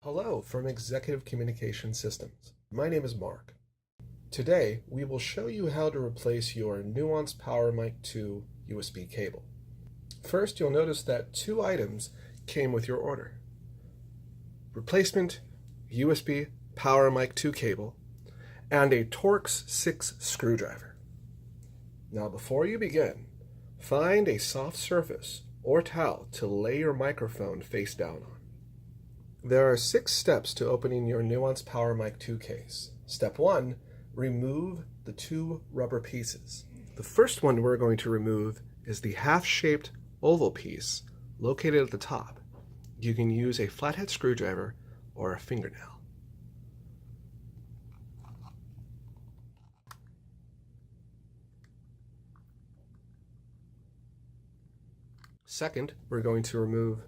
Hello from Executive Communication Systems. My name is Mark. Today, we will show you how to replace your Nuance PowerMic II USB cable. First, you'll notice that two items came with your order. Replacement USB PowerMic II cable and a Torx 6 screwdriver. Now, before you begin, find a soft surface or towel to lay your microphone face down on. There are 6 steps to opening your Nuance PowerMic II case. Step 1, remove the 2 rubber pieces. The first one we're going to remove is the half-shaped oval piece located at the top. You can use a flathead screwdriver or a fingernail. Second, we're going to remove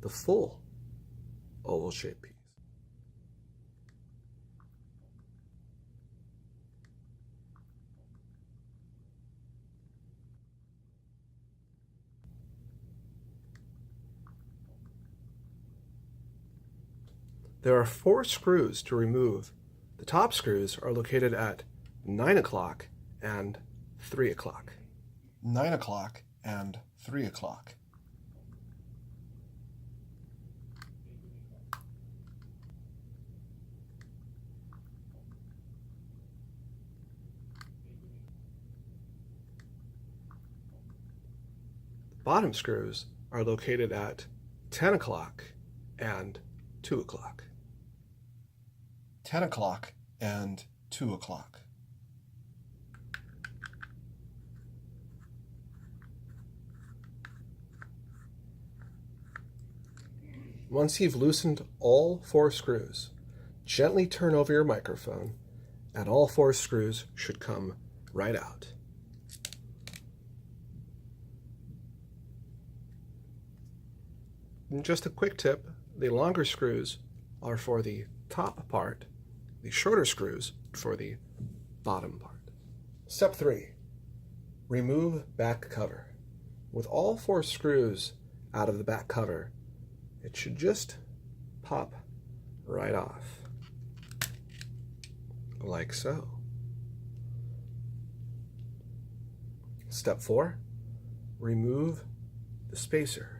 the full oval-shaped piece. There are 4 screws to remove. The top screws are located at 9 o'clock and 3 o'clock. 9 o'clock and 3 o'clock. Bottom screws are located at 10 o'clock and 2 o'clock. 10 o'clock and 2 o'clock. Once you've loosened all 4 screws, gently turn over your microphone and all 4 screws should come right out. And just a quick tip, the longer screws are for the top part, the shorter screws for the bottom part. Step 3, remove back cover. With all 4 screws out of the back cover, it should just pop right off, like so. Step 4, remove the spacer.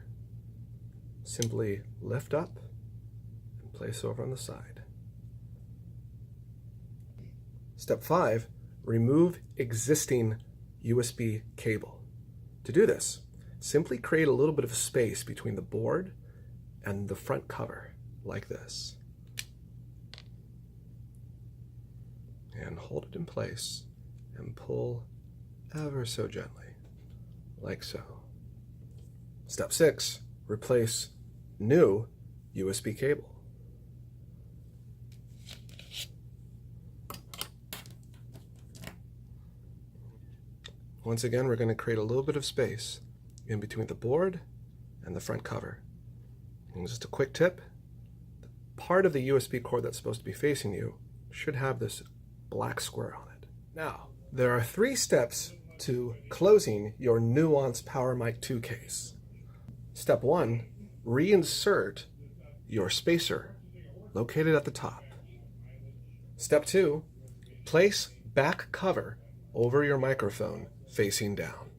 Simply lift up and place over on the side. Step 5, remove existing USB cable. To do this, simply create a little bit of space between the board and the front cover, like this. And hold it in place and pull ever so gently, like so. Step 6, replace new USB cable. Once again, we're going to create a little bit of space in between the board and the front cover. And just a quick tip, the part of the USB cord that's supposed to be facing you should have this black square on it. Now, there are 3 steps to closing your Nuance PowerMic II case. Step 1, reinsert your spacer located at the top. Step 2, place back cover over your microphone facing down.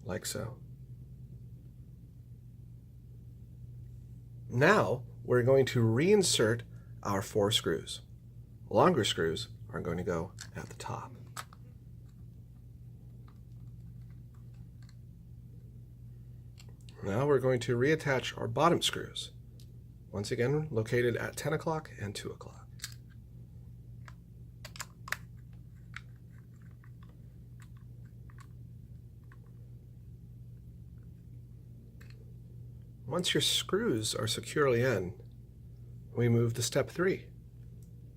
Like so. Now we're going to reinsert our 4 screws. Longer screws are going to go at the top. Now we're going to reattach our bottom screws, once again located at 10 o'clock and 2 o'clock. Once your screws are securely in, we move to step 3,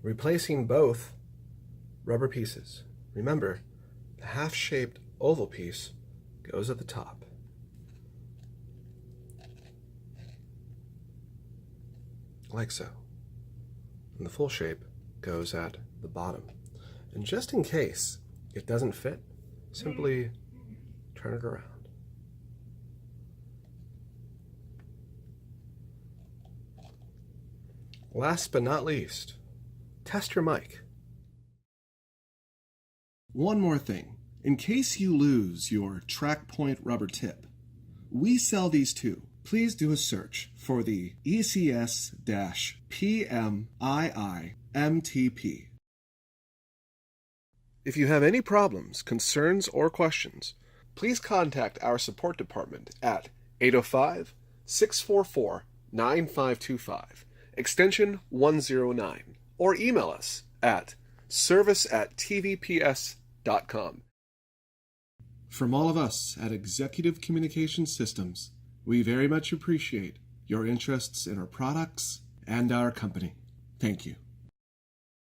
replacing both rubber pieces. Remember, the half-shaped oval piece goes at the top. Like so. And the full shape goes at the bottom. And just in case it doesn't fit, simply turn it around. Last but not least, test your mic. One more thing. In case you lose your track point rubber tip, we sell these too. Please do a search for the ECS-NPMIIUSBC. If you have any problems, concerns, or questions, please contact our support department at 805-644-9525, extension 109, or email us at service@tvps.com. From all of us at Executive Communication Systems, we very much appreciate your interests in our products and our company. Thank you.